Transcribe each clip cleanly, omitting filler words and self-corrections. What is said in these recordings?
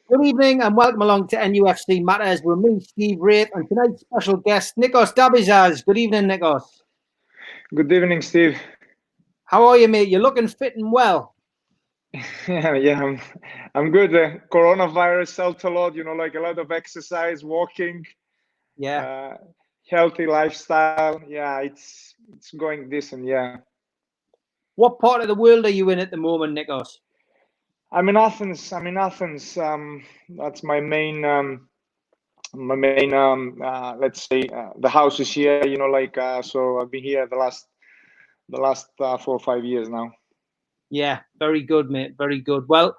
Good evening and welcome along to NUFC Matters with me, Steve Wraith, and tonight's special guest, Nikos Dabizas. Good evening, Nikos. Good evening, Steve. How are you, mate? You're looking fit and well. Yeah, I'm good. Coronavirus helped a lot, like a lot of exercise, walking, Yeah. healthy lifestyle. Yeah, it's going decent, yeah. What part of the world are you in at the moment, Nikos? I'm in Athens. That's my main, let's say, the house is here, so I've been here the last 4 or 5 years now. Yeah, very good, mate. Very good. Well,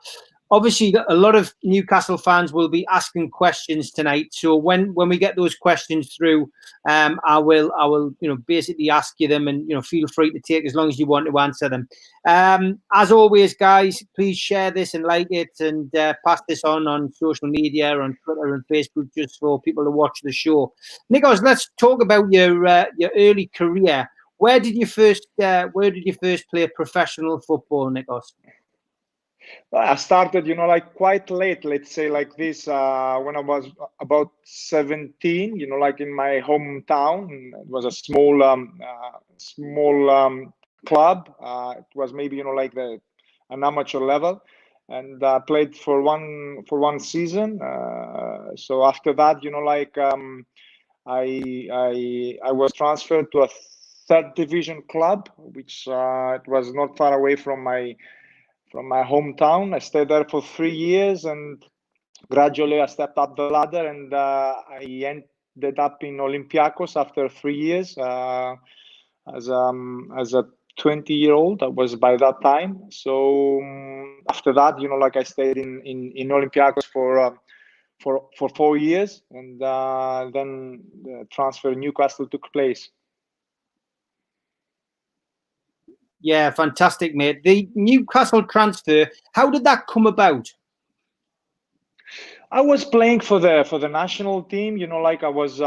obviously, a lot of Newcastle fans will be asking questions tonight. So when we get those questions through, I will, basically ask you them, and feel free to take as long as you want to answer them. As always, guys, please share this and like it, and pass this on social media, on Twitter and Facebook, just for people to watch the show. Nikos, let's talk about your early career. Where did you first play professional football, Nikos? I started, quite late, let's say like this, when I was about 17, like in my hometown. It was a small club. It was maybe, like an amateur level, and played for one season. So after that, I was transferred to a third division club, which it was not far away from my hometown. I stayed there for 3 years, and gradually I stepped up the ladder, and I ended up in Olympiacos after 3 years as a 20-year-old. I was by that time. So after that, I stayed in Olympiacos for 4 years, and then the transfer to Newcastle took place. Yeah, fantastic, mate. The Newcastle transfer, how did that come about? I was playing for the national team. I was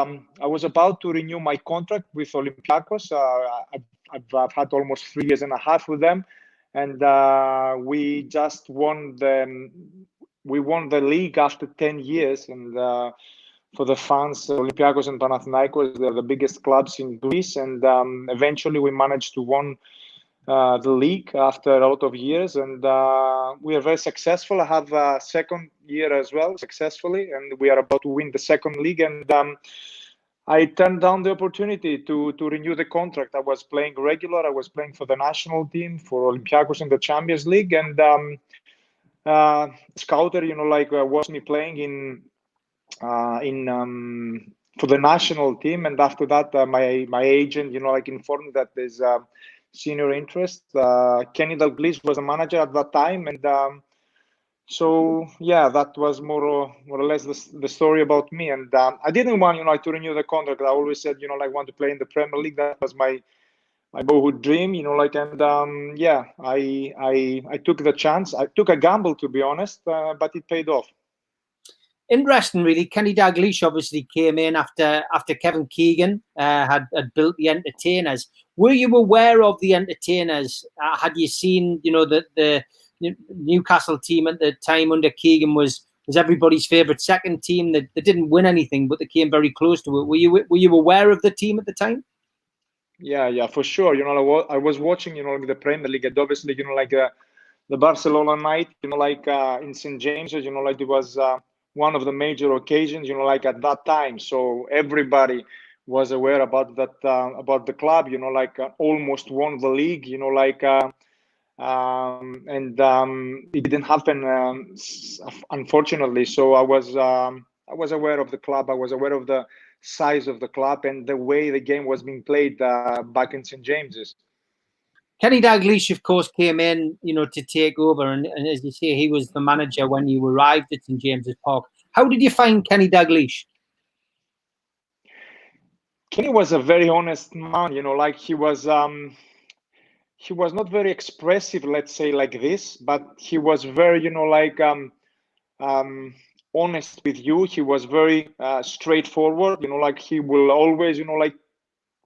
about to renew my contract with Olympiacos. I've had almost 3 years and a half with them, and we just won the league after 10 years. And for the fans, Olympiacos and Panathinaikos, they're the biggest clubs in Greece, and eventually we managed to win the league after a lot of years, and we are very successful. I have a second year as well successfully, and we are about to win the second league. And I turned down the opportunity to renew the contract. I was playing regular. I was playing for the national team, for Olympiacos in the Champions League, and scouter, watched me playing in for the national team. And after that, my agent, informed that there's senior interest. Kenny Dalglish was the manager at that time, and so yeah, that was more or less the story about me. And I didn't want, to renew the contract. I always said, I want to play in the Premier League. That was my boyhood dream, and yeah, I took the chance. I took a gamble, to be honest, but it paid off. Interesting, really. Kenny Dalglish obviously came in after Kevin Keegan had built the Entertainers. Were you aware of the Entertainers? Had you seen, that the Newcastle team at the time under Keegan was everybody's favourite second team? They didn't win anything, but they came very close to it. Were you aware of the team at the time? Yeah, for sure. I was watching, the Premier League, and obviously, the Barcelona night, in St. James's, it was one of the major occasions, at that time. So everybody was aware about that, about the club, almost won the league, and it didn't happen, unfortunately. So I was aware of the club. I was aware of the size of the club and the way the game was being played back in St. James's. Kenny Dalglish, of course, came in, to take over, and as you say, he was the manager when you arrived at St. James's Park. How did you find Kenny Dalglish? Kenny was a very honest man. He was not very expressive, let's say like this, but he was very, honest with you. He was very straightforward. He will always,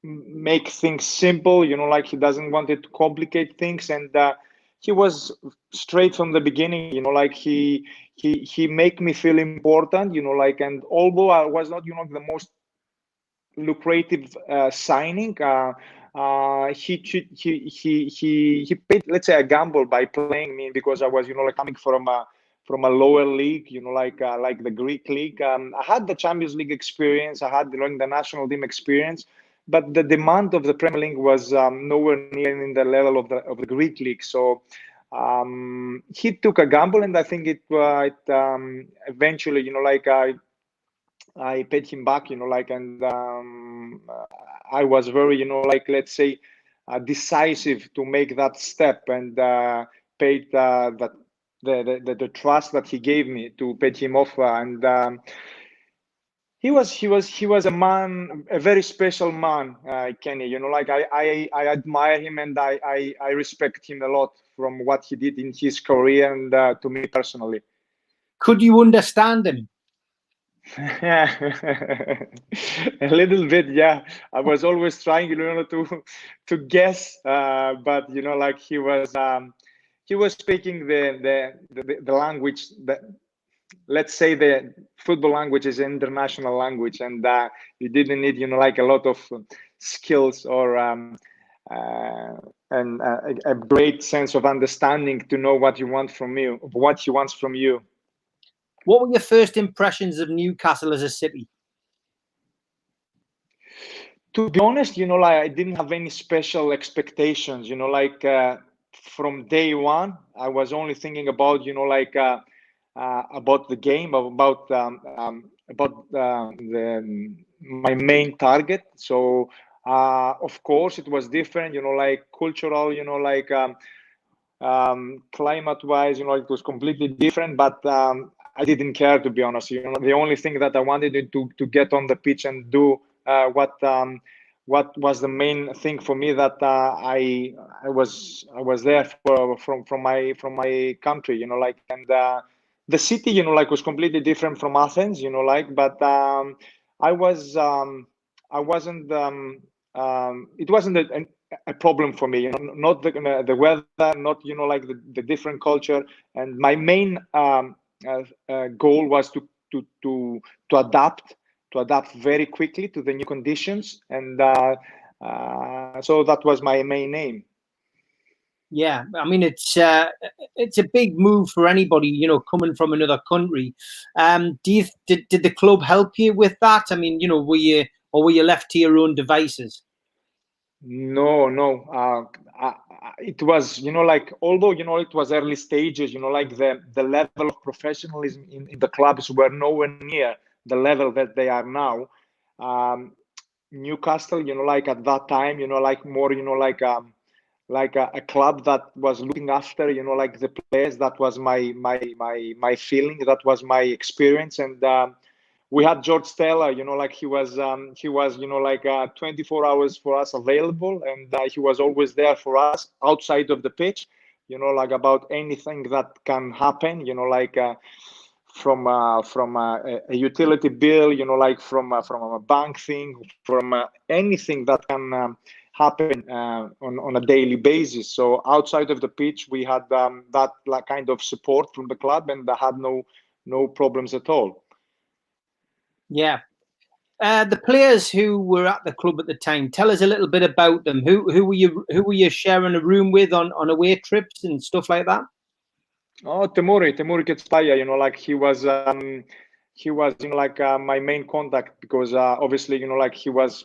make things simple. He doesn't want it to complicate things, and was straight from the beginning. Like he make me feel important. Like, and although I was not the most lucrative signing, he paid, let's say, a gamble by playing me, because I was like coming from a lower league, like the Greek league. I had the Champions League experience, I had the national team experience, but the demand of the Premier League was nowhere near in the level of the Greek league. So he took a gamble, and I think it eventually, like I paid him back, like, and I was very, like, let's say, decisive to make that step, and paid that the trust that he gave me to pay him off, and he was a man, a very special man, Kenny. Like I admire him, and I respect him a lot from what he did in his career, and to me personally. Could you understand him? Yeah, a little bit. Yeah, I was always trying, to guess, but like he was speaking the language that, let's say, the football language is an international language, and you didn't need like a lot of skills or and a great sense of understanding to know what he wants from you. What were your first impressions of Newcastle as a city? To be honest, like I didn't have any special expectations. Like from day one, I was only thinking about, like about the game, about my main target. So of course it was different. Like cultural. Like climate-wise, it was completely different. But I didn't care, to be honest. The only thing that I wanted to get on the pitch and do what was the main thing for me, that I was there from my country, like, and the city, like, was completely different from Athens, like, but I wasn't it wasn't a problem for me, not the weather, not like the different culture, and my main goal was to adapt very quickly to the new conditions, and so that was my main aim. Yeah, I mean, it's a big move for anybody, coming from another country. Did the club help you with that? I mean, were you left to your own devices? No. It was, like, although, it was early stages, like the level of professionalism in the clubs were nowhere near the level that they are now. Newcastle, like at that time, like more, like a club that was looking after, like the players. That was my feeling. That was my experience. And we had George Stella, like he was, like 24 hours for us available, and he was always there for us outside of the pitch, like about anything that can happen, like from a utility bill, like from a bank thing, from anything that can happen on a daily basis. So outside of the pitch, we had that kind of support from the club, and I had no problems at all. Yeah. The players who were at the club at the time, tell us a little bit about them. Who were you sharing a room with on away trips and stuff like that? Oh, Temuri Ketsbaia, like he was, like my main contact, because obviously, like he was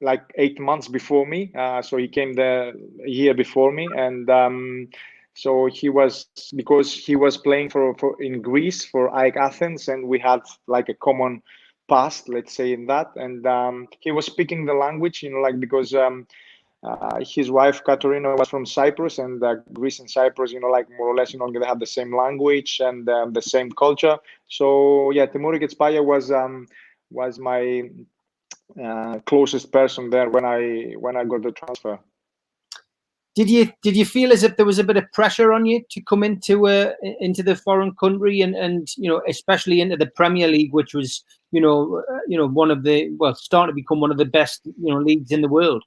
like 8 months before me, so he came a year before me, and so he was, because he was playing for in Greece for AEK Athens, and we had like a common past, let's say, in that, and he was speaking the language, like, because his wife Katerina was from Cyprus, and Greece and Cyprus, like more or less, they have the same language and the same culture. So yeah, Temuri Ketsbaia was my closest person there when I got the transfer. Did you feel as if there was a bit of pressure on you to come into the foreign country and especially into the Premier League, which was one of the, starting to become one of the best leagues in the world?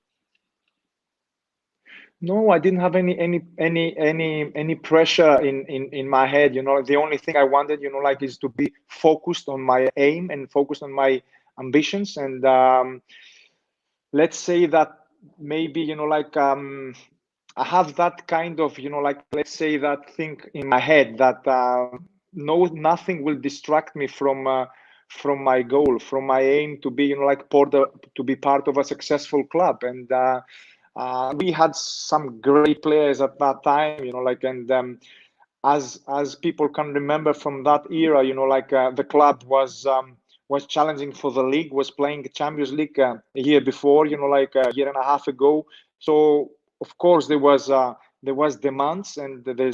No, I didn't have any pressure in my head. The only thing I wanted, is to be focused on my aim and focused on my ambitions. And let's say that maybe, I have that kind of, let's say that thing in my head that nothing will distract me from my goal, from my aim to be, to be part of a successful club. And we had some great players at that time, and as people can remember from that era, the club was challenging for the league, was playing the Champions League a year before, a year and a half ago. So of course there was demands, and there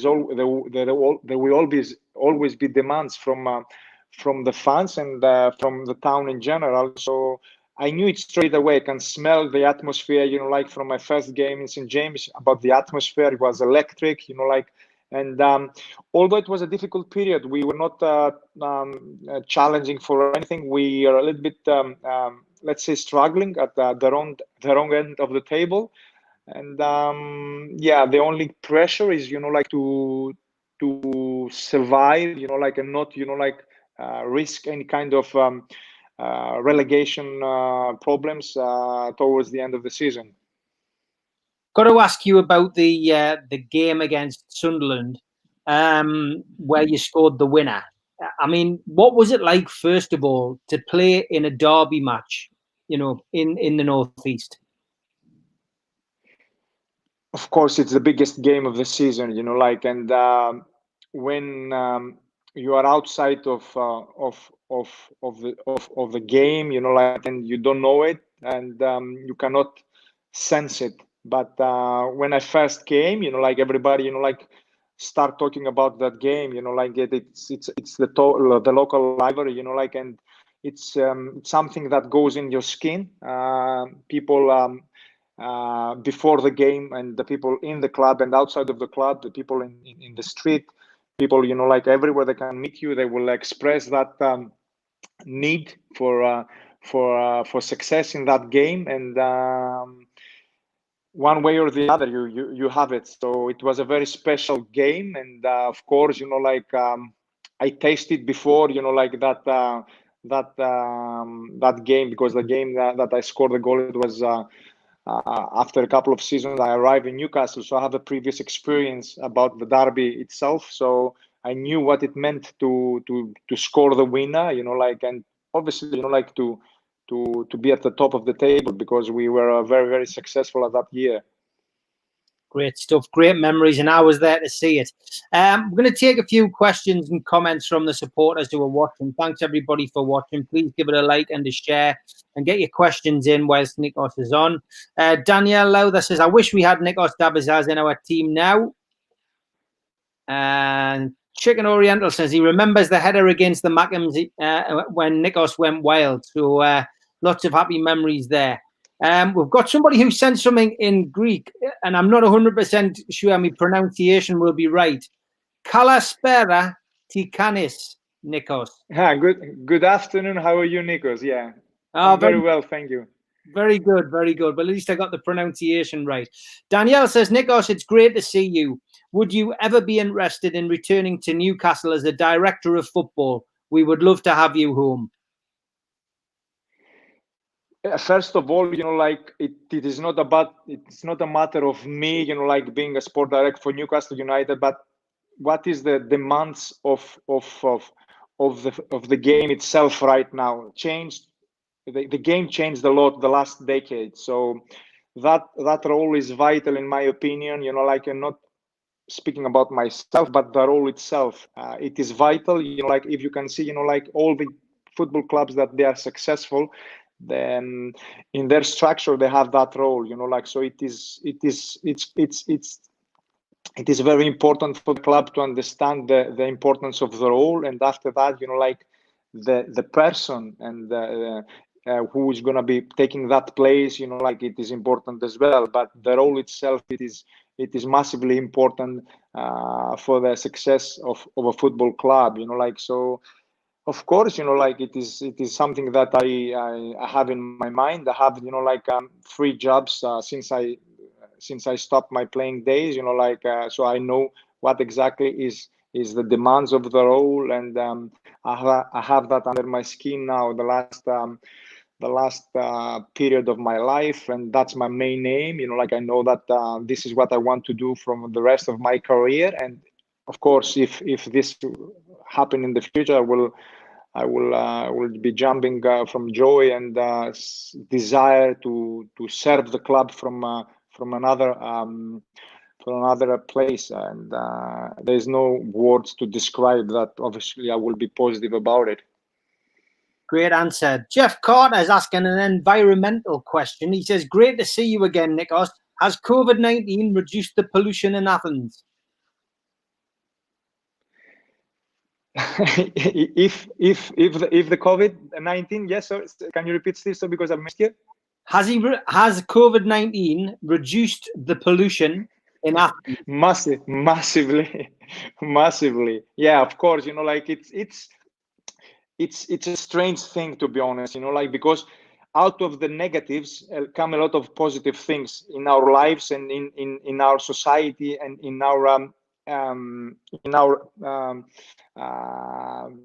will always be demands from the fans and from the town in general. So I knew it straight away. I can smell the atmosphere, from my first game in St. James, about the atmosphere. It was electric, and although it was a difficult period, we were not challenging for anything. We are a little bit, let's say, struggling at the wrong end of the table. And yeah, the only pressure is, to survive, and not, risk any kind of relegation problems towards the end of the season. Got to ask you about the game against Sunderland, where you scored the winner. I mean, what was it like, first of all, to play in a derby match, in the Northeast? Of course, it's the biggest game of the season, and when you are outside of the game, and you don't know it, and you cannot sense it. But when I first came, everybody, start talking about that game, it's the local rivalry, and it's something that goes in your skin. People before the game, and the people in the club and outside of the club, the people in the street, people, everywhere they can meet you, they will express that need for success in that game. And one way or the other, you have it. So it was a very special game. And of course, I tasted before, that game, because the game that I scored the goal, it was after a couple of seasons. I arrived in Newcastle, so I have a previous experience about the derby itself. So I knew what it meant to score the winner, and obviously, to be at the top of the table, because we were very, very successful at that year. Great stuff, great memories, and I was there to see it. We're going to take a few questions and comments from the supporters who are watching. Thanks everybody for watching. Please give it a like and a share, and get your questions in whilst Nikos is on. Danielle Lowther says, I wish we had Nikos Dabizas in our team now. And Chicken Oriental says he remembers the header against the Mackhams when Nikos went wild. So lots of happy memories there. We've got somebody who sent something in Greek, and I'm not 100% sure my pronunciation will be right. Kalaspera Tikanis, Nikos. Good afternoon. How are you, Nikos? Yeah, I'm very well, thank you. Very good, very good. But at least I got the pronunciation right. Danielle says, Nikos, it's great to see you. Would you ever be interested in returning to Newcastle as a director of football? We would love to have you home. First of all, it is not about, it's not a matter of me, being a sport director for Newcastle United, but what is the demands of the game itself right now? The game changed a lot the last decade, so that role is vital in my opinion. I'm not speaking about myself, but the role itself, it is vital. If you can see, all the football clubs that they are successful, then in their structure they have that role. So it is very important for the club to understand the importance of the role, and after that, the person and who is going to be taking that place, it is important as well. But the role itself, it is massively important for the success of a football club. So of course, it is something that I have in my mind. I have 3 jobs since I since I stopped my playing days, you know, like so I know what exactly is the demands of the role, and I have that under my skin now the last period of my life, and that's my main aim. You know, like I know that this is what I want to do from the rest of my career, and of course, if this happen in the future, I will be jumping from joy and desire to serve the club from another place, and there's no words to describe that. Obviously, I will be positive about it. Great answer. Jeff Carter is asking an environmental question. He says, "Great to see you again, Nikos. Has COVID-19 reduced the pollution in Athens?" if the COVID-19, yes, sir. Can you repeat, Steve? So because I missed you. Has COVID-19 reduced the pollution in Athens? Massively. Yeah, of course. You know, like it's a strange thing, to be honest, you know, like because out of the negatives come a lot of positive things in our lives and in our society and in our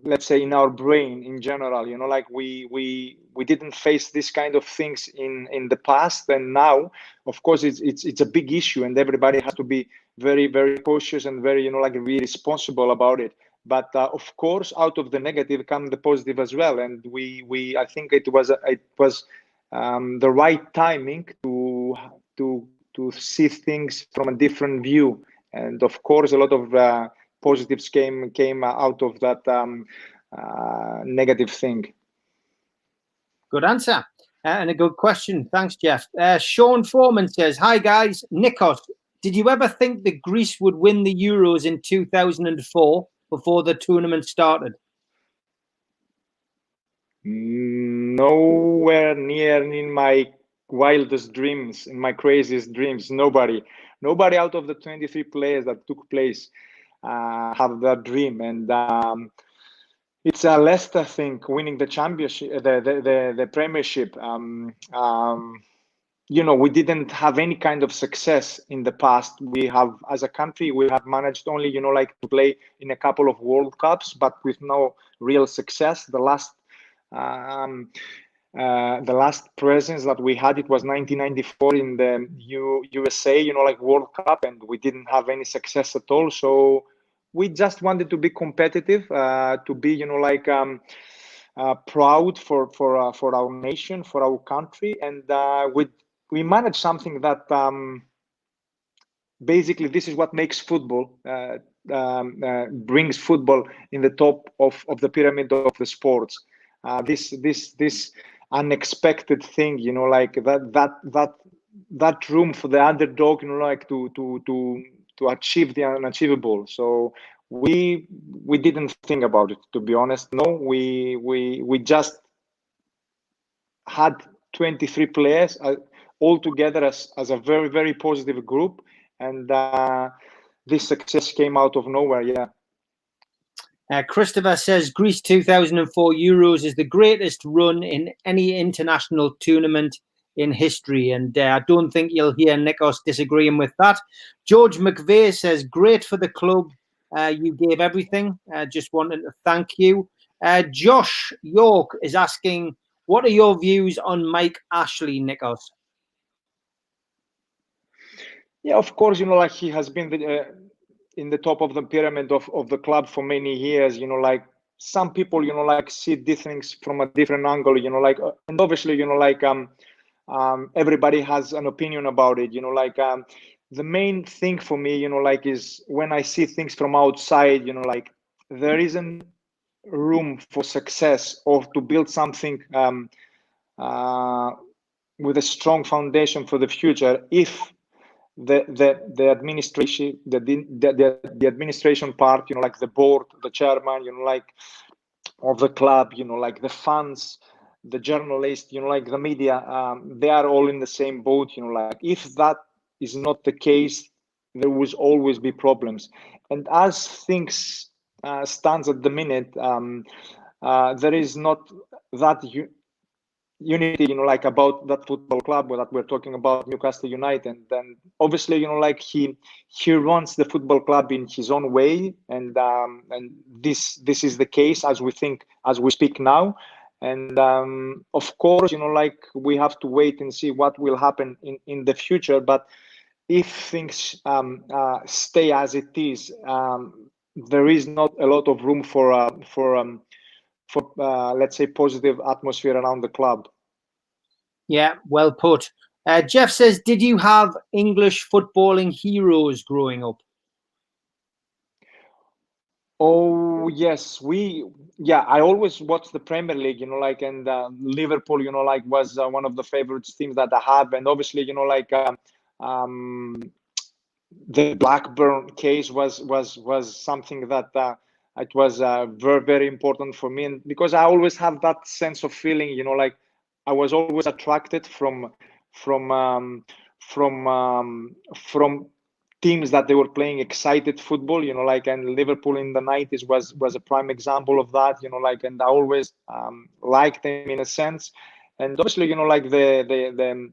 let's say in our brain in general. You know, like we didn't face this kind of things in the past, and now of course it's a big issue, and everybody has to be very, very cautious and very, you know, like really responsible about it. But of course, out of the negative come the positive as well, and I think it was the right timing to see things from a different view, and of course, a lot of positives came out of that negative thing. Good answer and a good question. Thanks, Jeff. Sean Foreman says, "Hi guys, Nikos. Did you ever think that Greece would win the Euros in 2004 before the tournament started?" Nowhere near in my wildest dreams, in my craziest dreams. Nobody out of the 23 players that took place have that dream. And it's a Leicester thing winning the championship, the Premiership. You know, we didn't have any kind of success in the past. We have, as a country, we have managed only, you know, like to play in a couple of World Cups, but with no real success. The last presence that we had, it was 1994 in the USA, you know, like World Cup, and we didn't have any success at all. So we just wanted to be competitive, to be, you know, like proud for our nation, for our country, and we managed something that basically this is what makes football, brings football in the top of the pyramid of the sports. This unexpected thing, you know, like that room for the underdog, you know, like to achieve the unachievable. So we didn't think about it, to be honest. No, we just had 23 players all together as a very, very positive group, and this success came out of nowhere. Yeah. Christopher says Greece 2004 Euros is the greatest run in any international tournament in history, and I don't think you'll hear Nikos disagreeing with that. George McVeigh says great for the club. You gave everything. Just wanted to thank you. Josh York is asking, what are your views on Mike Ashley, Nikos? Yeah, of course, you know, like he has been in the top of the pyramid of the club for many years. You know, like some people, you know, like see things from a different angle, you know, like, and obviously, you know, like everybody has an opinion about it, you know, like the main thing for me, you know, like is when I see things from outside, you know, like there isn't room for success or to build something with a strong foundation for the future if the administration, the administration part, you know, like the board, the chairman, you know, like of the club, you know, like the fans, the journalists, you know, like the media, they are all in the same boat, you know, like if that is not the case, there will always be problems. And as things stands at the minute, there is not that unity, like about that football club that we're talking about, Newcastle United. And then obviously, like he runs the football club in his own way, and this is the case as we speak now. And of course, like we have to wait and see what will happen in the future. But if things stay as it is, there is not a lot of room for let's say positive atmosphere around the club. Yeah, well put. Jeff says, did you have English footballing heroes growing up? Oh yes, I always watched the Premier League, like, and Liverpool, like was one of the favorite teams that I have. And obviously, like the Blackburn case was something that it was very, very important for me. And because I always have that sense of feeling, like I was always attracted from teams that they were playing excited football, like, and Liverpool in the 90s was a prime example of that, like, and I always liked them in a sense. And obviously, like the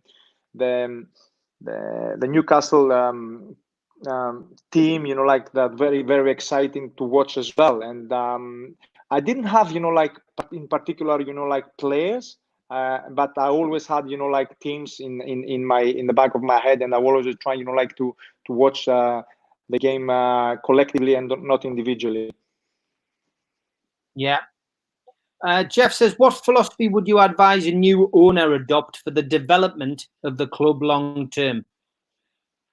Newcastle team, like that, very, very exciting to watch as well. And I didn't have, like in particular, like players, but I always had, like teams in the back of my head, and I always try, like to watch the game collectively and not individually. Yeah. Jeff says, what philosophy would you advise a new owner adopt for the development of the club long term?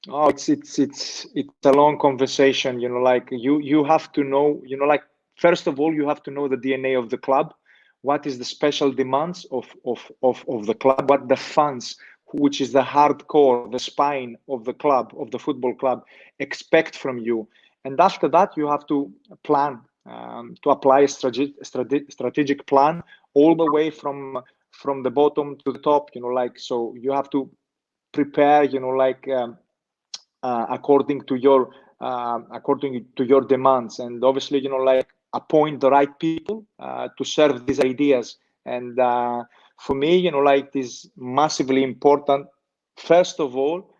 Oh, it's a long conversation, like you have to know, like, first of all, you have to know the DNA of the club. What is the special demands of the club? What the fans, which is the hardcore, the spine of the club, of the football club, expect from you. And after that, you have to plan, to apply a strategic plan all the way from the bottom to the top, like, so you have to prepare, like, according to your demands, and obviously, like, appoint the right people to serve these ideas. And for me, like, it is massively important, first of all,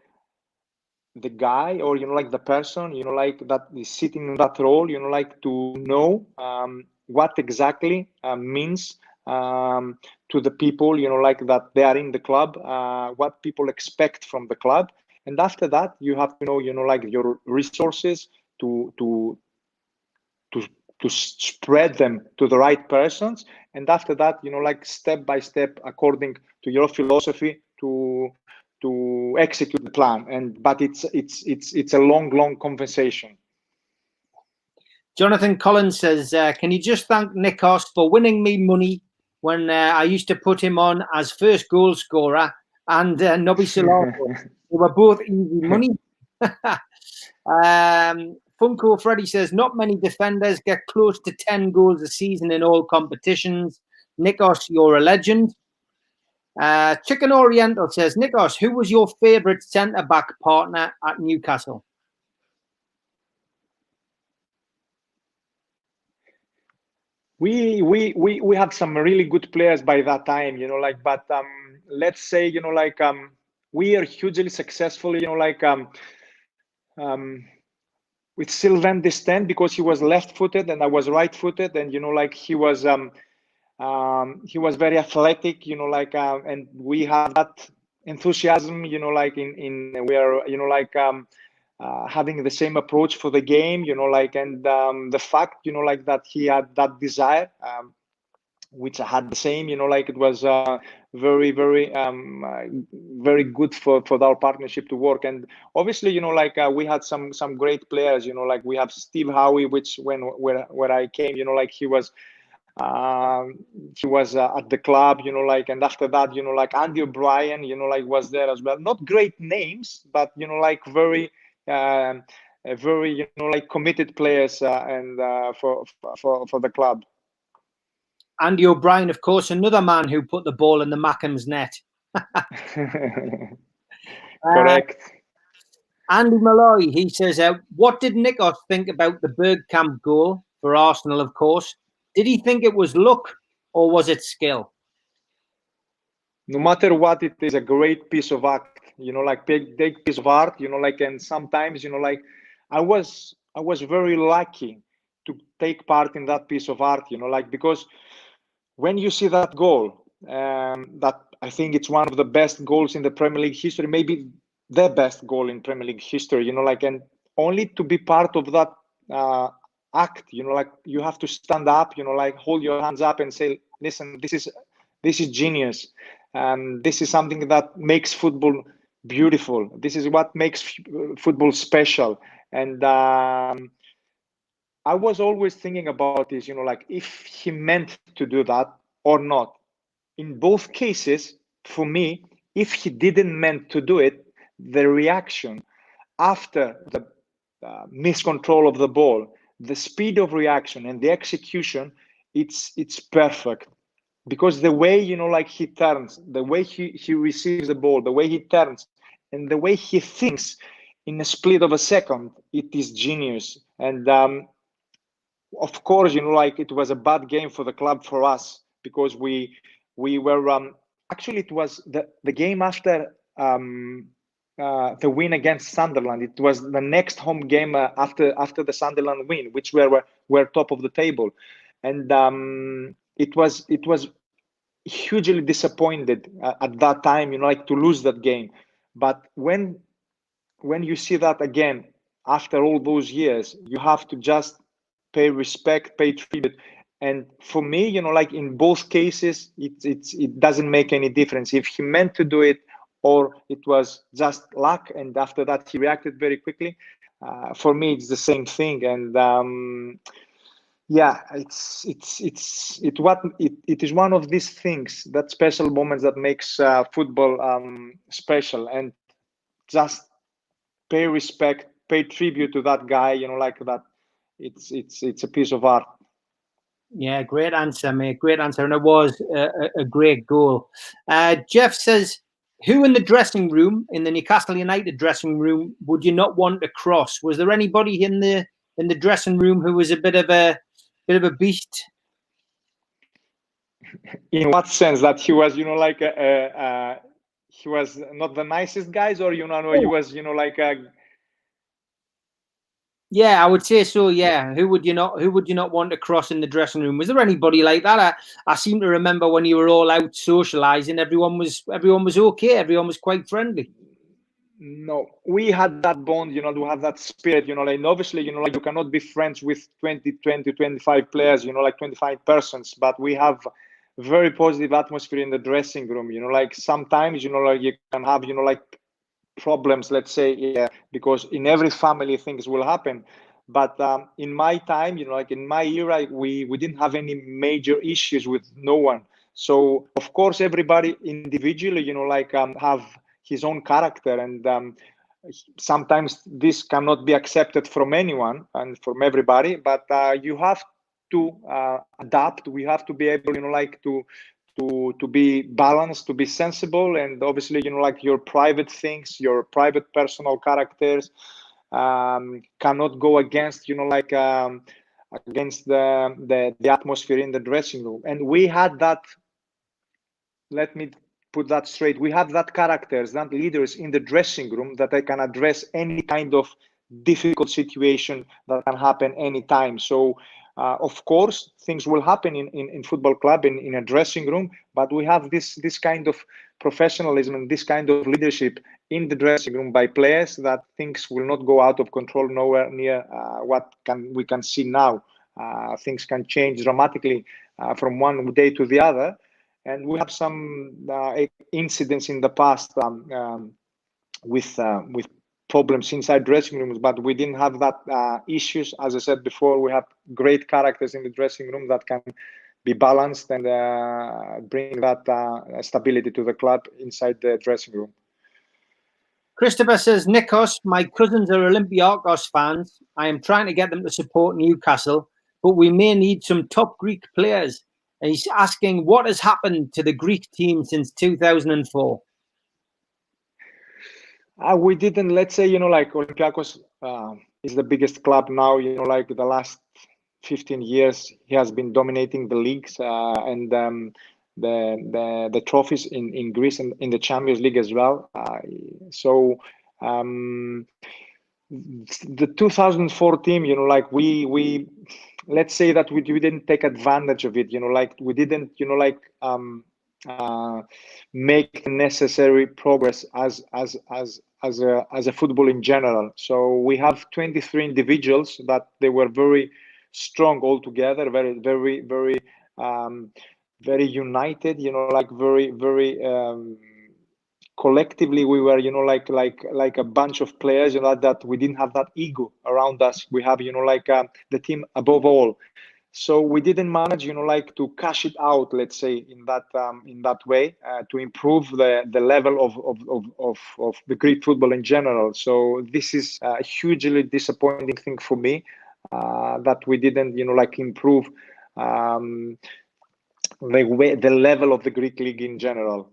the guy, or like the person, like that is sitting in that role, like to know what exactly means to the people, like that they are in the club, what people expect from the club. And after that, you have to know, like your resources to spread them to the right persons. And after that, like step by step, according to your philosophy, to execute the plan. But it's a long conversation. Jonathan Collins says, can you just thank Nikos for winning me money when I used to put him on as first goal scorer, and Nobby Solato. They were both easy money. Funko Freddy says, not many defenders get close to 10 goals a season in all competitions. Nikos, you're a legend. Chicken Oriental says, Nikos, who was your favourite centre-back partner at Newcastle? We had some really good players by that time, like, but let's say, like, we are hugely successful, like, with Sylvain Distin, because he was left-footed and I was right-footed, and like he was very athletic, like, and we have that enthusiasm, like we are, like, having the same approach for the game, like, and the fact, like that he had that desire, which I had the same, like, it was very, very, very good for our partnership to work. And obviously, like, we had some great players, like we have Steve Howe, which where I came, like he was at the club, like, and after that, like Andy O'Brien, like was there as well. Not great names, but like very like committed players, and for the club. Andy O'Brien, of course, another man who put the ball in the Mackham's net. Correct. Andy Malloy, he says, what did Nikos think about the Bergkamp goal for Arsenal, of course? Did he think it was luck or was it skill? no matter what, it is a great piece of act, like big piece of art, like, and sometimes, like, I was very lucky to take part in that piece of art, like, because when you see that goal, that I think it's one of the best goals in the Premier League history, maybe the best goal in Premier League history, like, and only to be part of that act, like, you have to stand up, like, hold your hands up and say, listen, this is genius. This is something that makes football beautiful. This is what makes football special. And I was always thinking about this, like, if he meant to do that or not. In both cases, for me, if he didn't meant to do it, the reaction after the miscontrol of the ball, the speed of reaction and the execution, it's perfect. Because the way, like, he turns, the way he receives the ball, the way he turns, and the way he thinks in a split of a second, it is genius. And of course, like, it was a bad game for the club, for us, because we were actually, it was the game after the win against Sunderland. It was the next home game after the Sunderland win, which were top of the table, and it was hugely disappointed at that time, like, to lose that game. But when you see that again after all those years, you have to just pay respect, pay tribute. And for me, like, in both cases, it doesn't make any difference if he meant to do it or it was just luck, and after that he reacted very quickly. For me, it's the same thing. And yeah, it is one of these things, that special moments that makes football special. And just pay respect, pay tribute to that guy, like that. It's a piece of art. Yeah, great answer, mate. Great answer, and it was a great goal. Jeff says, who in the dressing room, in the Newcastle United dressing room, would you not want to cross? Was there anybody in the dressing room who was a bit of a beast? In what sense? That he was, like, he was not the nicest guys, or, he was, like a... Yeah, I would say so. Yeah, who would you not want to cross in the dressing room? Was there anybody like that? I seem to remember when you were all out socializing, everyone was okay. Everyone was quite friendly. No, we had that bond, to have that spirit, like, and obviously, like, you cannot be friends with 25 players, like 25 persons, but we have very positive atmosphere in the dressing room, like, sometimes, like, you can have, like, problems, let's say, because in every family things will happen. But in my time, like, in my era, we didn't have any major issues with no one. So of course, everybody individually, like, have his own character, and sometimes this cannot be accepted from anyone and from everybody, but you have to adapt. We have to be able, like, to be balanced, to be sensible, and obviously, like, your private things, your private personal characters cannot go against, like, against the atmosphere in the dressing room. And we had that. Let me put that straight. We have that characters, that leaders in the dressing room, that they can address any kind of difficult situation that can happen anytime. So of course, things will happen in football club, in a dressing room, but we have this kind of professionalism and this kind of leadership in the dressing room by players, that things will not go out of control, nowhere near what we can see now. Things can change dramatically from one day to the other. And we have some incidents in the past with problems inside dressing rooms, but we didn't have that issues. As I said before, we have great characters in the dressing room that can be balanced and bring that stability to the club inside the dressing room. Christopher says, Nikos, my cousins are Olympiakos fans. I am trying to get them to support Newcastle, but we may need some top Greek players. And he's asking, what has happened to the Greek team since 2004? We didn't, let's say, like, Olympiakos is the biggest club now, like, the last 15 years, he has been dominating the leagues, and the trophies in Greece and in the Champions League as well. The 2004 team, like we let's say that we didn't take advantage of it, like we didn't, make the necessary progress as a football in general. So we have 23 individuals that they were very strong all together, very united, like very collectively we were, like a bunch of players, that we didn't have that ego around us. We have, the team above all. So we didn't manage, like to cash it out, let's say, in that way, to improve the level of the Greek football in general. So this is a hugely disappointing thing for me, that we didn't, like improve the level of the Greek league in general.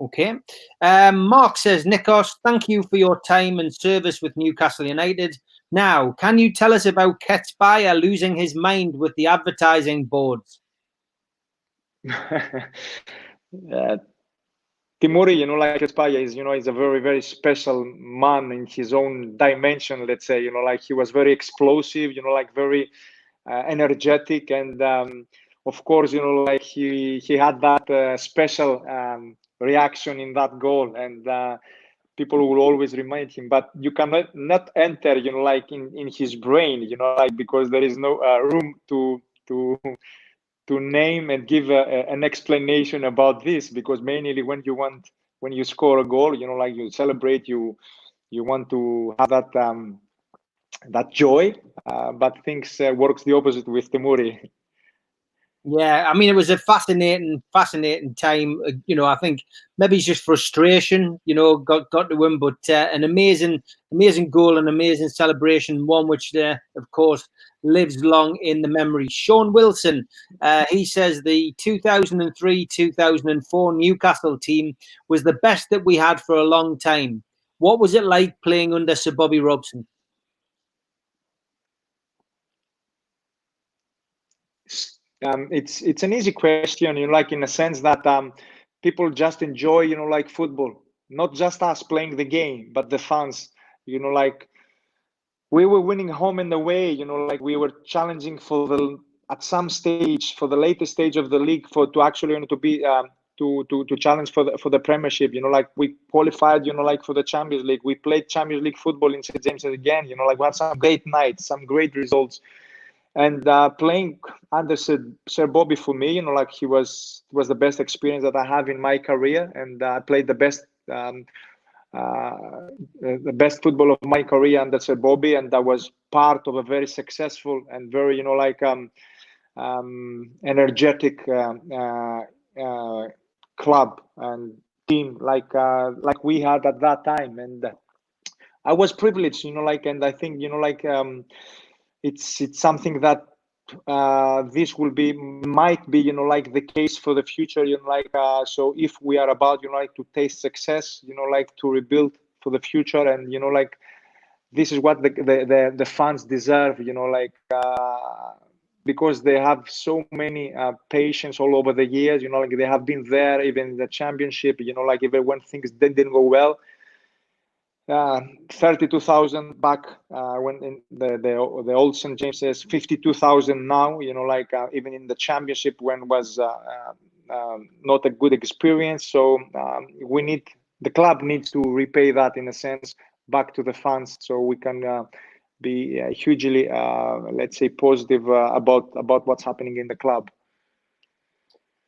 Okay. Mark says, Nikos, thank you for your time and service with Newcastle United. Now, can you tell us about Ketsbaia losing his mind with the advertising boards? Timuri, like Ketsbaia is, is a very, very special man in his own dimension, let's say, like he was very explosive, like very energetic. And of course, like he had that special reaction in that goal, and people will always remind him, but you cannot not enter, like in his brain, like, because there is no room to name and give an explanation about this, because mainly when you score a goal, like you celebrate, you want to have that joy, but things works the opposite with Timuri. Yeah, I mean, it was a fascinating time. I think maybe it's just frustration, got to him, but an amazing goal, an amazing celebration, one which, of course, lives long in the memory. Sean Wilson, he says the 2003-2004 Newcastle team was the best that we had for a long time. What was it like playing under Sir Bobby Robson? It's an easy question, like in a sense that people just enjoy, like football, not just us playing the game, but the fans, like we were winning home and away, like we were challenging at some stage for the latest stage of the league to actually to be to challenge for the Premiership, like we qualified, like for the Champions League. We played Champions League football in St. James's again, like we had some great nights, some great results. And playing under Sir Bobby, for me, like he was the best experience that I have in my career, and I played the best football of my career under Sir Bobby, and that was part of a very successful and very energetic club and team like we had at that time. And I was privileged, like, and I think it's something that this might be like the case for the future, like so if we are about like to taste success, like to rebuild for the future, and like this is what the fans deserve, like because they have so many patients all over the years, like they have been there even in the Championship, like even when things didn't go well. 32,000 back when in the old St. James's, 52,000 now, like even in the Championship when was not a good experience. So the club needs to repay that, in a sense, back to the fans, so we can be hugely let's say positive about what's happening in the club.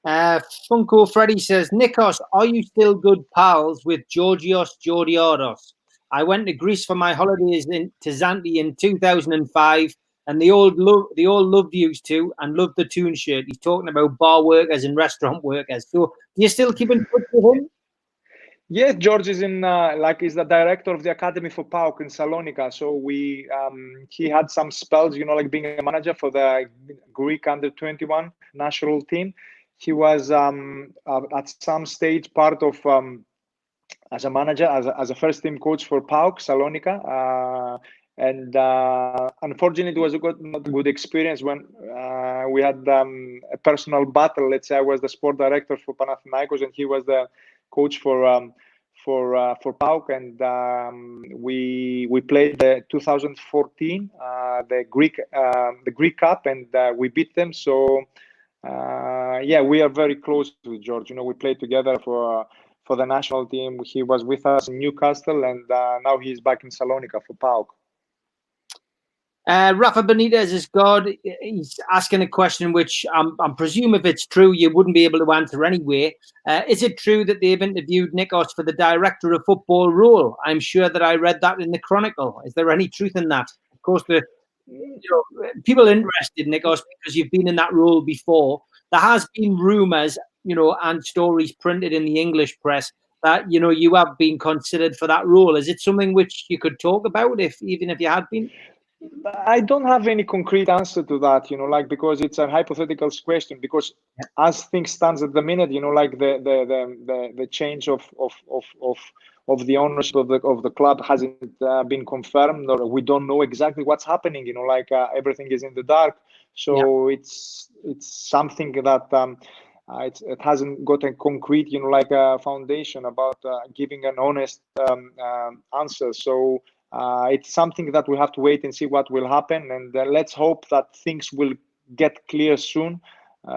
Funko Freddy says, Nikos, are you still good pals with Georgios Georgiados? I went to Greece for my holidays to Zante in 2005, and they all loved you two and loved the Toon shirt. He's talking about bar workers and restaurant workers. So, do you still keep in touch with him? Yes, George is in is the director of the academy for PAOK in Salonika. So he had some spells, like being a manager for the Greek under-21 national team. He was at some stage part of as a manager, as a first team coach for PAOK Salonika And unfortunately, it was not a good experience when we had a personal battle. Let's say I was the sport director for Panathinaikos, and he was the coach for PAOK, and we played the 2014 the Greek Cup, and we beat them. So yeah, we are very close with George. We played together for the national team. He was with us in Newcastle, and now he's back in Salonika for PAOK. Rafa Benitez is God. He's asking a question which I'm presume if it's true, you wouldn't be able to answer anyway. Is it true that they've interviewed Nikos for the director of football role? I'm sure that I read that in the Chronicle. Is there any truth in that? Of course, people interested, Nikos, because you've been in that role before. There has been rumours, and stories printed in the English press that you have been considered for that role. Is it something which you could talk about, even if you had been? I don't have any concrete answer to that, because it's a hypothetical question. Because as things stands at the minute, the change of the ownership of the club hasn't been confirmed, or we don't know exactly what's happening. Everything is in the dark. So it's something that it hasn't got a concrete, a foundation about giving an honest answer. So. It's something that we have to wait and see what will happen, and let's hope that things will get clear soon,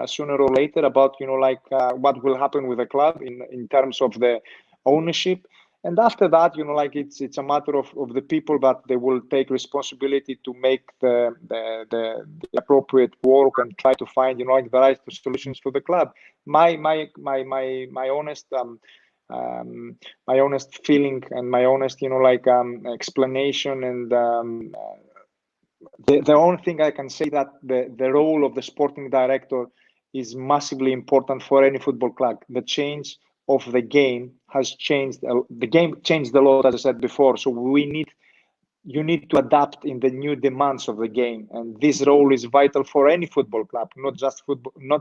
sooner or later, about what will happen with the club in terms of the ownership. And after that, it's a matter of the people that they will take responsibility to make the appropriate work and try to find the right solutions for the club. My honest. My honest feeling and my honest, explanation, and the only thing I can say that the role of the sporting director is massively important for any football club. The change of the game has changed. The game changed a lot, as I said before. So you need to adapt in the new demands of the game, and this role is vital for any football club, not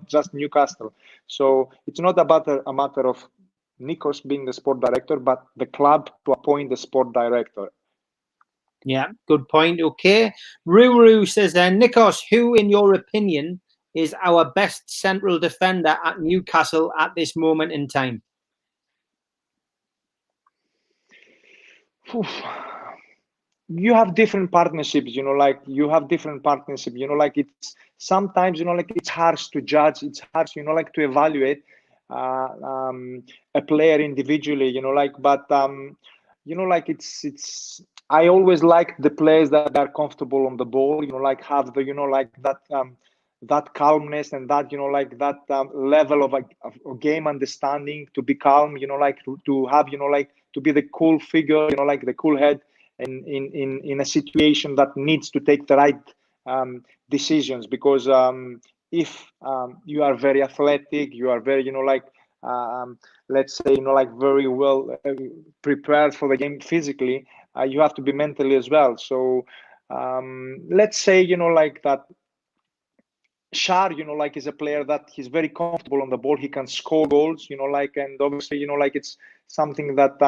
just Newcastle. So it's not about a matter of Nikos being the sport director, but the club to appoint the sport director. Yeah, good point. Okay. Ruru says then, Nikos, who, in your opinion, is our best central defender at Newcastle at this moment in time? You have different partnerships, you have different partnerships, it's sometimes, it's harsh to judge, it's harsh, to evaluate a player individually, but it's I always like the players that are comfortable on the ball, have the that calmness and that that level of game understanding, to be calm, to have to be the cool figure, the cool head in a situation that needs to take the right decisions. Because if you are very athletic, you are very let's say very well prepared for the game physically, you have to be mentally as well. So let's say that Shar, is a player that he's very comfortable on the ball. He can score goals, and obviously, it's something that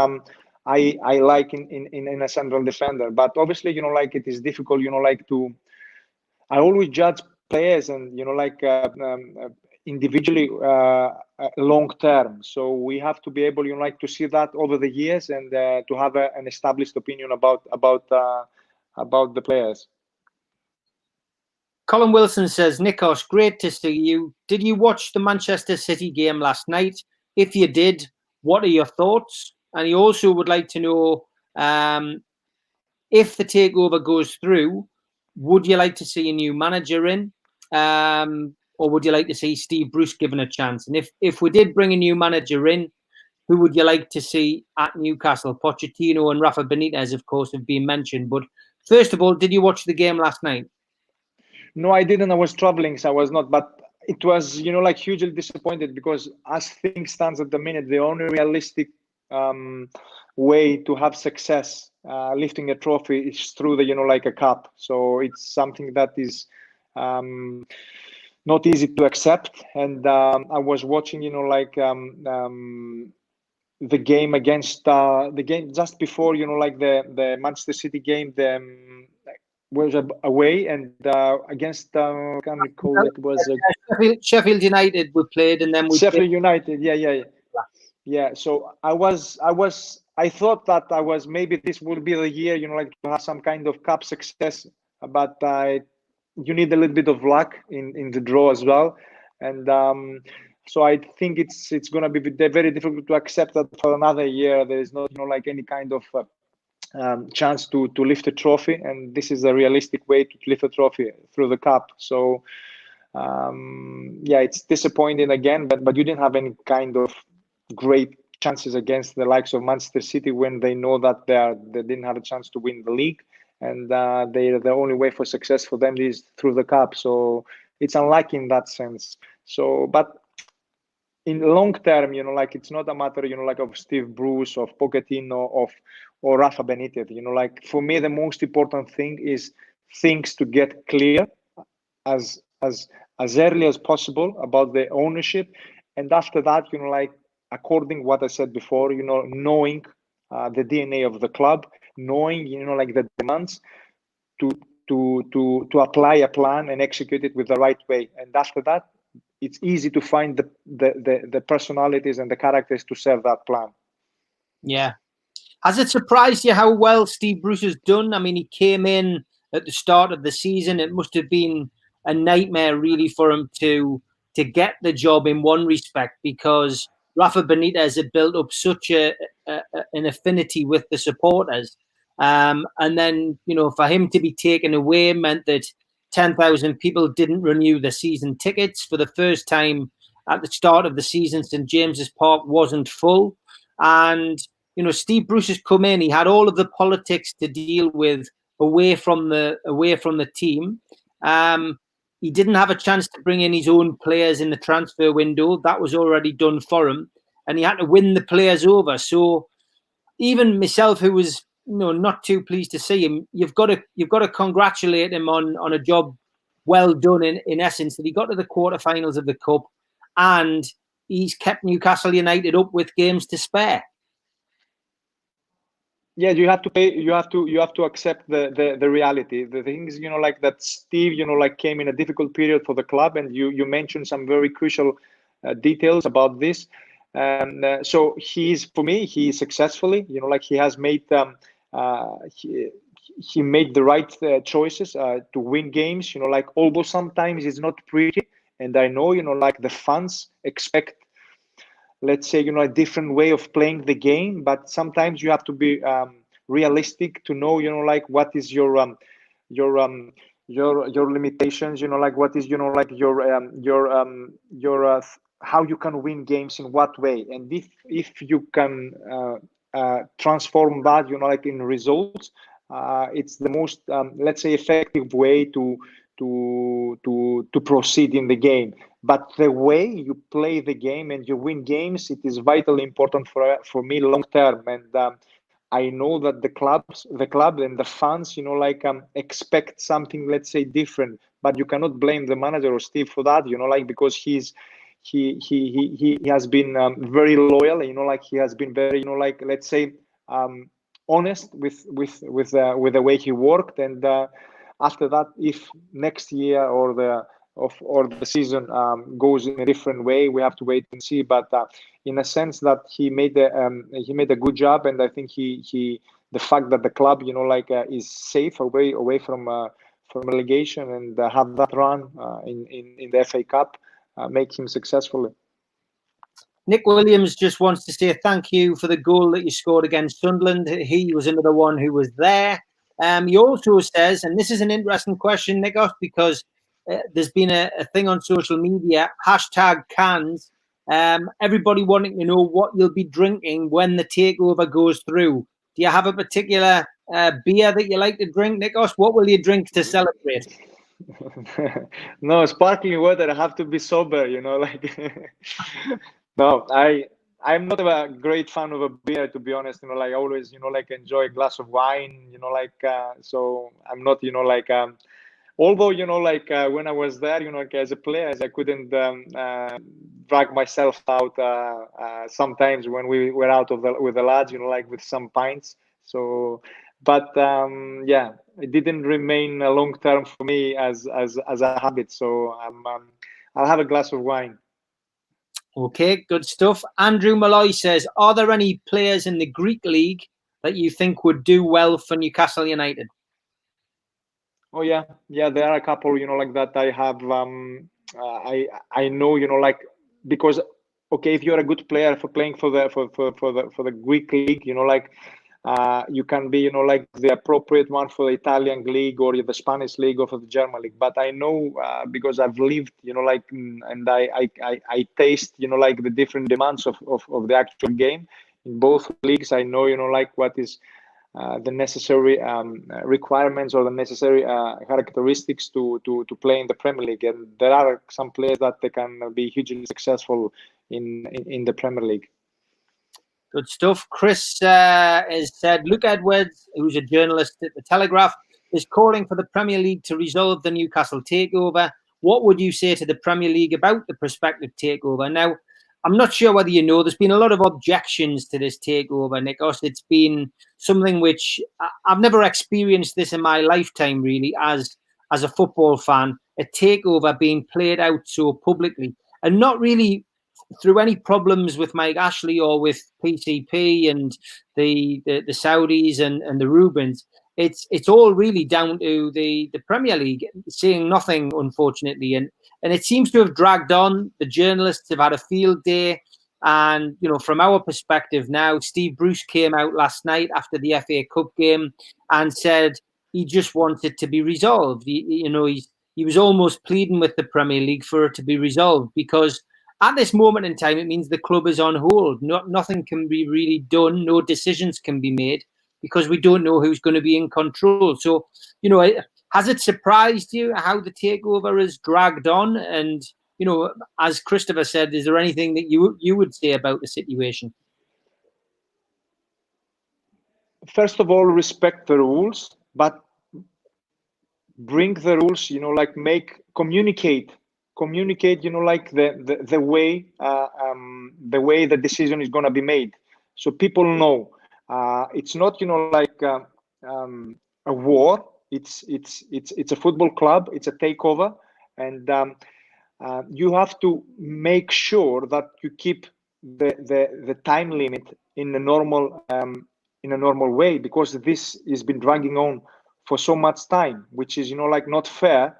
I like in a central defender. But obviously, it is difficult, I always judge players and, individually long term. So we have to be able, to see that over the years, and to have an established opinion about the players. Colin Wilson says, Nikos, great to see you. Did you watch the Manchester City game last night? If you did, what are your thoughts? And he also would like to know, if the takeover goes through, would you like to see a new manager in? Or would you like to see Steve Bruce given a chance? And if we did bring a new manager in, who would you like to see at Newcastle? Pochettino and Rafa Benitez, of course, have been mentioned. But first of all, did you watch the game last night? No, I didn't. I was traveling, so I was not. But it was, hugely disappointed, because as things stands at the minute, the only realistic way to have success lifting a trophy is through the, a cup. So it's something that is not easy to accept. And I was watching, the game against the game just before, the Manchester City game, was away, and against I can't recall, it was Sheffield United we played, and then we Sheffield United. Yeah. So I thought that maybe this will be the year, like to have some kind of cup success, but you need a little bit of luck in the draw as well, and so I think it's going to be very difficult to accept that for another year there is not like any kind of chance to lift a trophy, and this is a realistic way to lift a trophy through the cup. So yeah, it's disappointing again, but you didn't have any kind of great chances against the likes of Manchester City when they know that they didn't have a chance to win the league, and the only way for success for them is through the cup. So it's unlucky in that sense. So, but in long term, like it's not a matter, like of Steve Bruce, of Pochettino, or Rafa Benitez. Like for me, the most important thing is things to get clear as early as possible about the ownership, and after that, like according what I said before, knowing the DNA of the club, knowing like the demands, to apply a plan and execute it with the right way, and after that, it's easy to find the personalities and the characters to serve that plan. Yeah. Has it surprised you how well Steve Bruce has done? I mean, he came in at the start of the season. It must have been a nightmare, really, for him to get the job in one respect, because Rafa Benitez had built up such an affinity with the supporters. And then, for him to be taken away meant that 10,000 people didn't renew the season tickets. For the first time at the start of the season, St James's Park wasn't full. And Steve Bruce has come in. He had all of the politics to deal with away from the team. He didn't have a chance to bring in his own players in the transfer window. That was already done for him, and he had to win the players over. So even myself, who was not too pleased to see him, you've got to congratulate him on a job well done. In essence, that he got to the quarterfinals of the cup, and he's kept Newcastle United up with games to spare. Yeah, you have to pay. You have to accept the reality. The things, like that. Steve, like came in a difficult period for the club, and you mentioned some very crucial details about this. So for me, he successfully, like he has made he made the right choices to win games. Like although sometimes it's not pretty, and I know, like the fans expect, let's say, a different way of playing the game, but sometimes you have to be realistic to know, like what is your limitations, like what is, like your how you can win games in what way, and if you can transform that, like in results, it's the most let's say effective way to proceed in the game. But the way you play the game and you win games, it is vitally important for me long term. And I know that the club and the fans, like expect something, let's say, different. But you cannot blame the manager or Steve for that, like because he has been very loyal, like he has been very, like let's say, honest with the way he worked. And after that, if next year or the season goes in a different way, we have to wait and see. But in a sense that he made a good job, and I think the fact that the club, like is safe away from relegation, and have that run in the FA Cup make him successful. Nick Williams just wants to say thank you for the goal that you scored against Sunderland. He was another one who was there. He also says, and this is an interesting question, Nikos, because there's been a thing on social media, #cans, everybody wanting to know what you'll be drinking when the takeover goes through. Do you have a particular beer that you like to drink, Nikos? What will you drink to celebrate? No, sparkling water. I have to be sober, like no, I'm not a great fan of a beer, to be honest. Like I always, like enjoy a glass of wine, like so I'm not, like although, like when I was there, like as a player, I couldn't drag myself out sometimes when we were out with the lads, like with some pints. So, but yeah, it didn't remain a long term for me as a habit. So I'll have a glass of wine. Okay, good stuff. Andrew Malloy says, are there any players in the Greek league that you think would do well for Newcastle United? Oh yeah, there are a couple, like that. I have I know, like, because okay, if you're a good player for playing for the Greek league, like you can be, like the appropriate one for the Italian league or the Spanish league or for the German league. But I know because I've lived, like, and I taste, like the different demands of the actual game in both leagues. I know, like what is the necessary requirements or the necessary characteristics to play in the Premier League, and there are some players that they can be hugely successful in the Premier League. Good stuff. Chris has said, Luke Edwards, who's a journalist at The Telegraph, is calling for the Premier League to resolve the Newcastle takeover. What would you say to the Premier League about the prospective takeover? Now, I'm not sure whether you know, there's been a lot of objections to this takeover, Nikos. It's been something which I've never experienced this in my lifetime, really, as a football fan, a takeover being played out so publicly and not really through any problems with Mike Ashley or with PCP and the Saudis and the Rubens. It's all really down to the Premier League saying nothing, unfortunately, and it seems to have dragged on. The journalists have had a field day, and from our perspective now, Steve Bruce came out last night after the FA Cup game and said he just wanted to be resolved. He was almost pleading with the Premier League for it to be resolved, because at this moment in time, it means the club is on hold. Nothing can be really done. No decisions can be made because we don't know who's going to be in control. So, has it surprised you how the takeover is dragged on? And, as Christopher said, is there anything that you would say about the situation? First of all, respect the rules, but bring the rules, like communicate, like the way the decision is going to be made, so people know it's not, like a war. It's a football club. It's a takeover, and you have to make sure that you keep the time limit in a normal way, because this has been dragging on for so much time, which is, like, not fair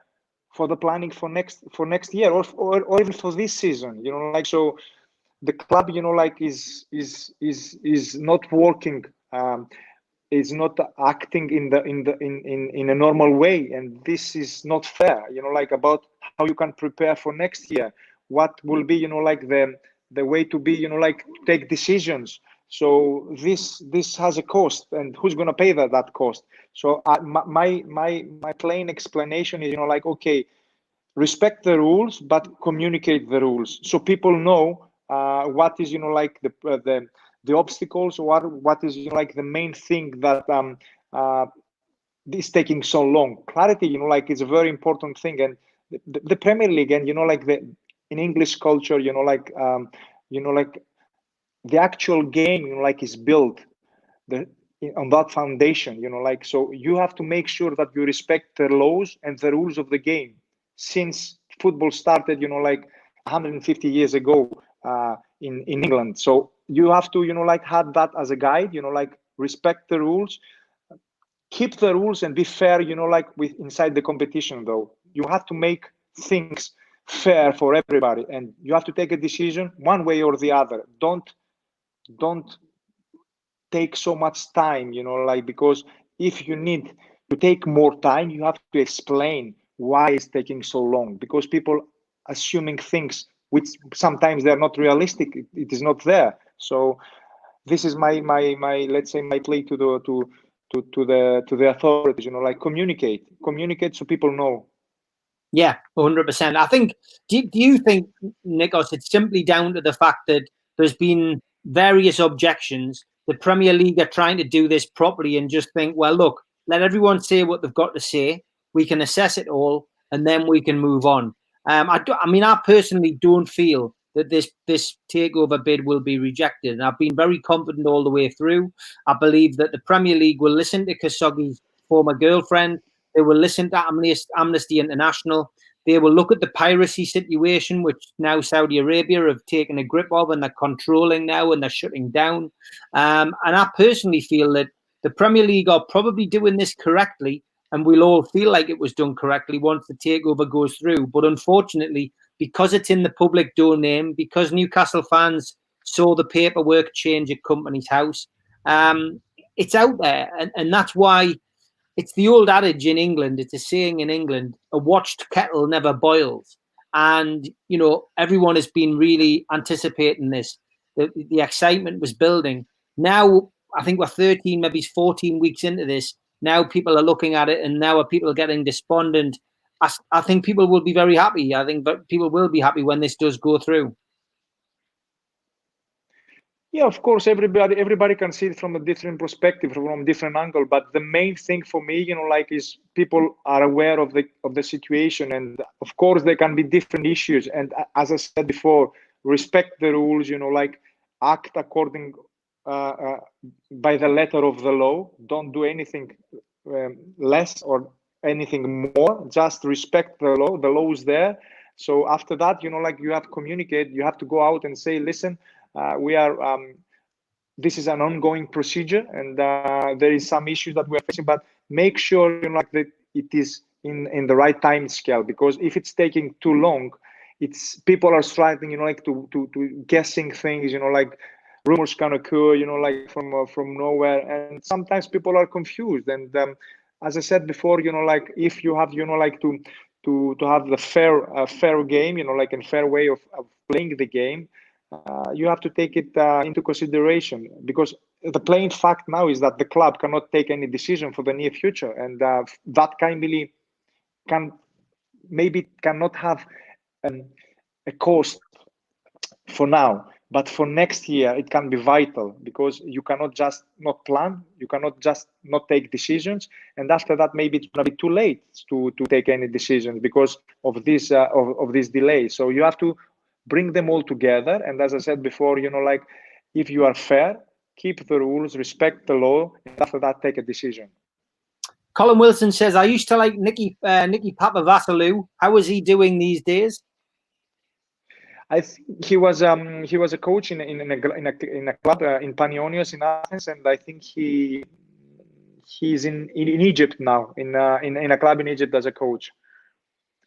for the planning for next year or even for this season, like. So the club, like, is not working, is not acting in a normal way, and this is not fair, like, about how you can prepare for next year, what will be, like, the way to be, like, take decisions. So this has a cost, and who's going to pay that cost? So my plain explanation is, like, okay, respect the rules, but communicate the rules so people know what is, like, the obstacles, what is, like, the main thing that is taking so long. Clarity, like, is a very important thing, and the Premier League, and like, in English culture, like, like, the actual game, like, is built on that foundation, like. So you have to make sure that you respect the laws and the rules of the game since football started, like, 150 years ago in England. So you have to, like, have that as a guide, like, respect the rules, keep the rules, and be fair, like, with inside the competition. Though you have to make things fair for everybody, and you have to take a decision one way or the other. Don't take so much time, like, because if you need to take more time, you have to explain why it's taking so long, because people assuming things which sometimes they're not realistic. It is not there. So this is my let's say my plea to the authorities, like, communicate so people know. Yeah, 100%. I think, do you think, Nikos, it's simply down to the fact that there's been various objections? The Premier League are trying to do this properly and just think, well, look, let everyone say what they've got to say. We can assess it all, and then we can move on. I personally don't feel that this takeover bid will be rejected. And I've been very confident all the way through. I believe that the Premier League will listen to Khashoggi's former girlfriend. They will listen to Amnesty International. They will look at the piracy situation, which now Saudi Arabia have taken a grip of, and they're controlling now, and they're shutting down. And I personally feel that the Premier League are probably doing this correctly, and we'll all feel like it was done correctly once the takeover goes through. But unfortunately, because it's in the public domain, because Newcastle fans saw the paperwork change at Company's House, it's out there. And that's why it's the old adage in England, it's a saying in England, a watched kettle never boils. And, you know, everyone has been really anticipating this. The excitement was building. Now, I think we're 13, maybe 14 weeks into this. Now people are looking at it, and now are people getting despondent. I think people will be very happy. I think people will be happy when this does go through. Yeah, of course, everybody can see it from a different perspective, from a different angle. But the main thing for me, you know, like, is people are aware of the situation, and of course there can be different issues. And as I said before, respect the rules. You know, like, act according by the letter of the law. Don't do anything less or anything more. Just respect the law. The law is there. So after that, you know, like, you have to communicate. You have to go out and say, listen. This is an ongoing procedure, and there is some issues that we're facing, but make sure, you know, like, that it is in the right time scale, because if it's taking too long, people are starting, you know, like, to guessing things, you know, like, rumors can occur, you know, like, from nowhere, and sometimes people are confused. And as I said before, you know, like, if you have, you know, like, to have the fair game, you know, like, a fair way of playing the game, you have to take it into consideration, because the plain fact now is that the club cannot take any decision for the near future, and that cannot have a cost for now, but for next year it can be vital, because you cannot just not plan, you cannot just not take decisions, and after that maybe it's going to be too late to take any decisions because of this delay. So you have to bring them all together, and as I said before, you know, like, if you are fair, keep the rules, respect the law, and after that take a decision. Colin Wilson says, I used to like Nicky Papavassilou. How is he doing these days? I think he was a coach in a club in Panionios in Athens, and I think he's in Egypt now, in a club in Egypt as a coach.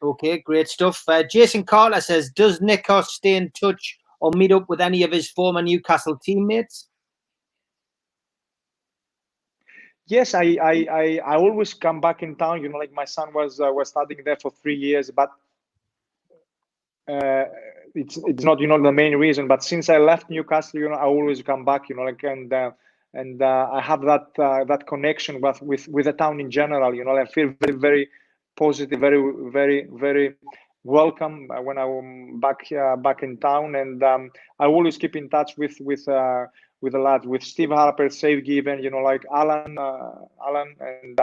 Okay, great stuff. Jason Carter says, does Nikos stay in touch or meet up with any of his former Newcastle teammates? Yes, I always come back in town. You know, like, my son was studying there for 3 years, but it's not, you know, the main reason. But since I left Newcastle, you know, I always come back. You know, like, and I have that connection with the town in general. You know, I feel very, very positive, very, very, very welcome when I'm back in town, and I always keep in touch with the lads, with Steve Harper, Save Given, you know, like Alan, and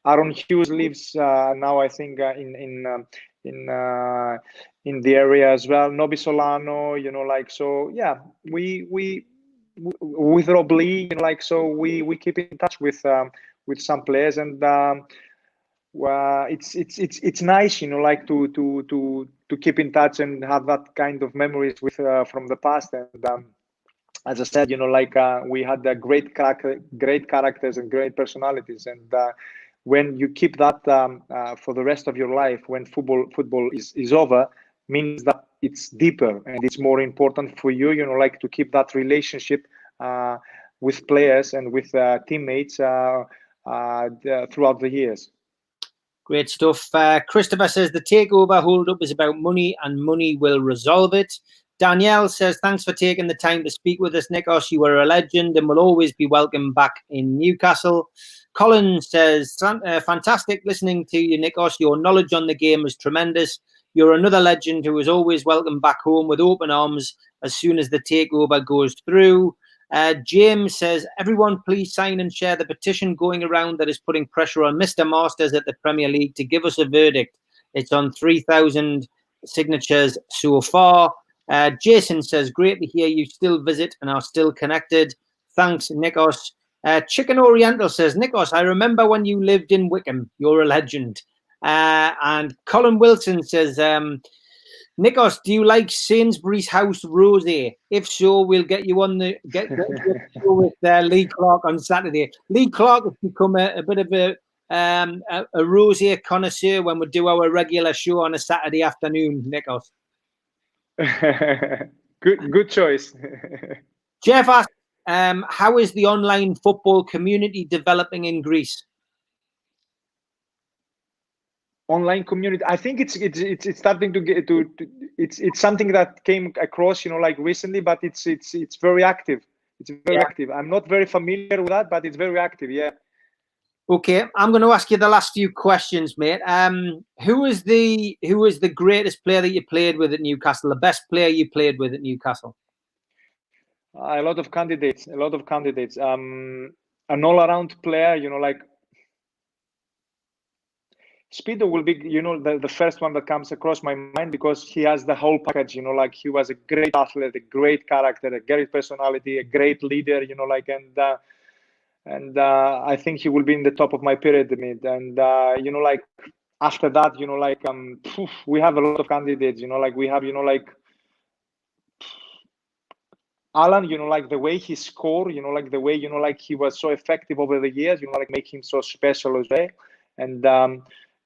Aaron Hughes lives now, I think, in the area as well. Nobi Solano, you know, like, so yeah, we with Rob Lee, you know, like, so we keep in touch with some players, and it's nice, you know, like, to keep in touch and have that kind of memories with from the past. And as I said, you know, like, we had great characters and great personalities, and when you keep that for the rest of your life, when football is over, means that it's deeper and it's more important for you, you know, like, to keep that relationship with players and with teammates throughout the years. Great stuff. Christopher says the takeover hold-up is about money, and money will resolve it. Danielle says, thanks for taking the time to speak with us, Nikos. You are a legend and will always be welcome back in Newcastle. Colin says, fantastic listening to you, Nikos. Your knowledge on the game is tremendous. You're another legend who is always welcome back home with open arms as soon as the takeover goes through. James says, everyone please sign and share the petition going around that is putting pressure on Mr. Masters at the Premier League to give us a verdict. It's on 3,000 signatures so far. Jason says, great to hear you still visit and are still connected. Thanks, Nikos. Chicken Oriental says, Nikos, I remember when you lived in Wickham. You're a legend. And Colin Wilson says, Nikos, do you like Sainsbury's House Rosé? If so, we'll get you on the get you with Lee Clark on Saturday. Lee Clark has become a bit of a rosé connoisseur when we do our regular show on a Saturday afternoon, Nikos. Good choice. Jeff asks, how is the online football community developing in Greece? Online community, I think it's starting to get to it's something that came across, like recently, but it's very active. It's very active. I'm not very familiar with that, but it's very active. Yeah. Okay, I'm going to ask you the last few questions, mate. Who is the greatest player that you played with at Newcastle? The best player you played with at Newcastle? A lot of candidates. An all-around player, like Speedo will be, the first one that comes across my mind, because he has the whole package, like he was a great athlete, a great character, a great personality, a great leader, and I think he will be in the top of my pyramid. And after that, we have a lot of candidates. We have Alan, the way he scored, the way he was so effective over the years, make him so special as well. And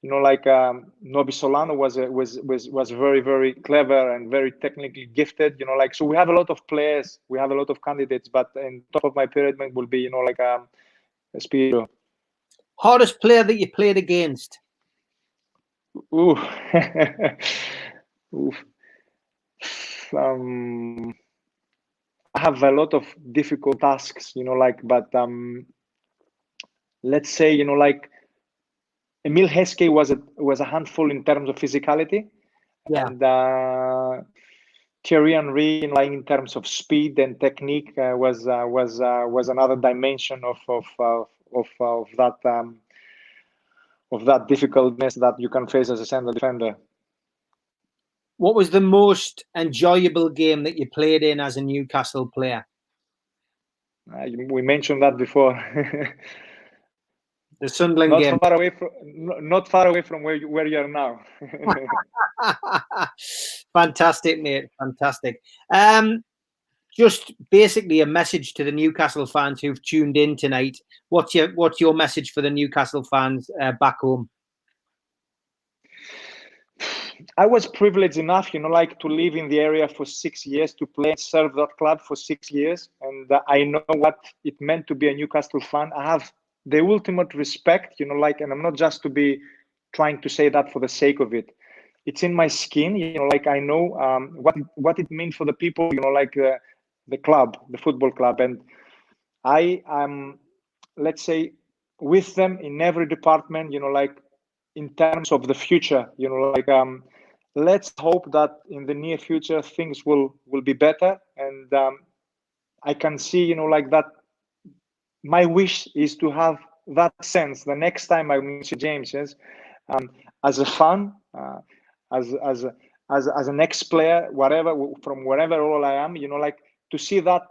Nobi Solano was very, very clever and very technically gifted. So we have a lot of players, we have a lot of candidates, but in top of my pyramid will be Speedo. Hardest player that you played against? Ooh. I have a lot of difficult tasks, but let's say, Emil Heskey was a handful in terms of physicality, and Thierry Henry, in terms of speed and technique, was another dimension of that difficultness that you can face as a central defender. What was the most enjoyable game that you played in as a Newcastle player? We mentioned that before. The Sunderland game. Not far away from where you are now. Fantastic, mate. Fantastic. Just basically a message to the Newcastle fans who've tuned in tonight. What's your message for the Newcastle fans back home? I was privileged enough, to live in the area for 6 years, to play and serve that club for 6 years. And I know what it meant to be a Newcastle fan. I have the ultimate respect, and I'm not just to be trying to say that for the sake of it. It's in my skin, I know what it means for the people, the club, the football club. And I am, let's say, with them in every department, in terms of the future, let's hope that in the near future things will be better. And I can see, that my wish is to have that sense the next time I meet James, as a fan, as an ex-player, from wherever role I am, to see that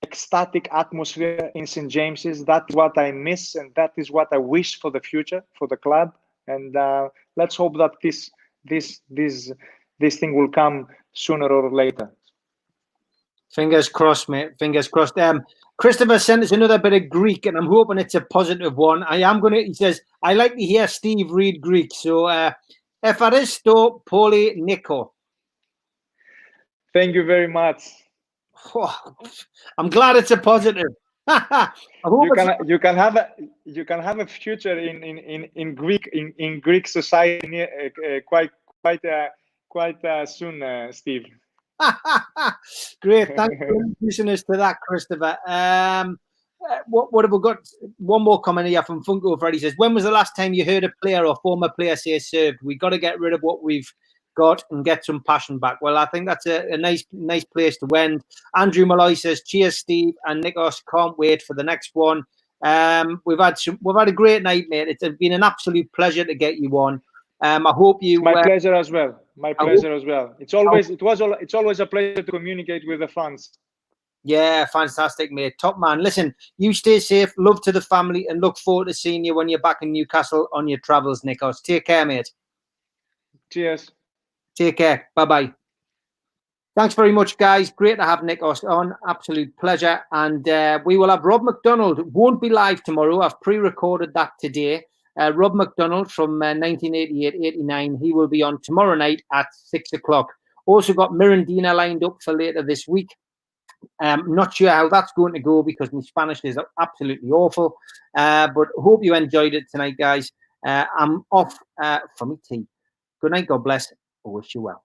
ecstatic atmosphere in St. James's. That's what I miss, and that is what I wish for the future, for the club. And let's hope that this thing will come sooner or later. Fingers crossed, mate. Fingers crossed. Christopher sent us another bit of Greek, and I'm hoping it's a positive one. He says, I like to hear Steve read Greek. So, Efaristo Poli Nico. Thank you very much. Oh, I'm glad it's a positive. You can have a future in Greek society quite soon, Steve. Great, thanks for introducing us to that, Christopher. What have we got? One more comment here from Funko Freddy says, when was the last time you heard a player or former player say served? We got to get rid of what we've got and get some passion back. Well, I think that's a nice place to end. Andrew Malloy says, cheers, Steve and Nikos. Can't wait for the next one. We've had a great night, mate. It's been an absolute pleasure to get you on. I hope you. It's my pleasure as well. My pleasure as well. It's always a pleasure to communicate with the fans. Yeah, fantastic, mate. Top man. Listen, you stay safe. Love to the family, and look forward to seeing you when you're back in Newcastle on your travels, Nikos. Take care, mate. Cheers. Take care. Bye-bye. Thanks very much, guys. Great to have Nikos on. Absolute pleasure. And we will have Rob McDonald. Won't be live tomorrow. I've pre-recorded that today. Rob McDonald from 1988-89. He will be on tomorrow night at 6 o'clock. Also got Mirandina lined up for later this week. Not sure how that's going to go because my Spanish is absolutely awful. But hope you enjoyed it tonight, guys. I'm off for my tea. Good night. God bless. I wish you well.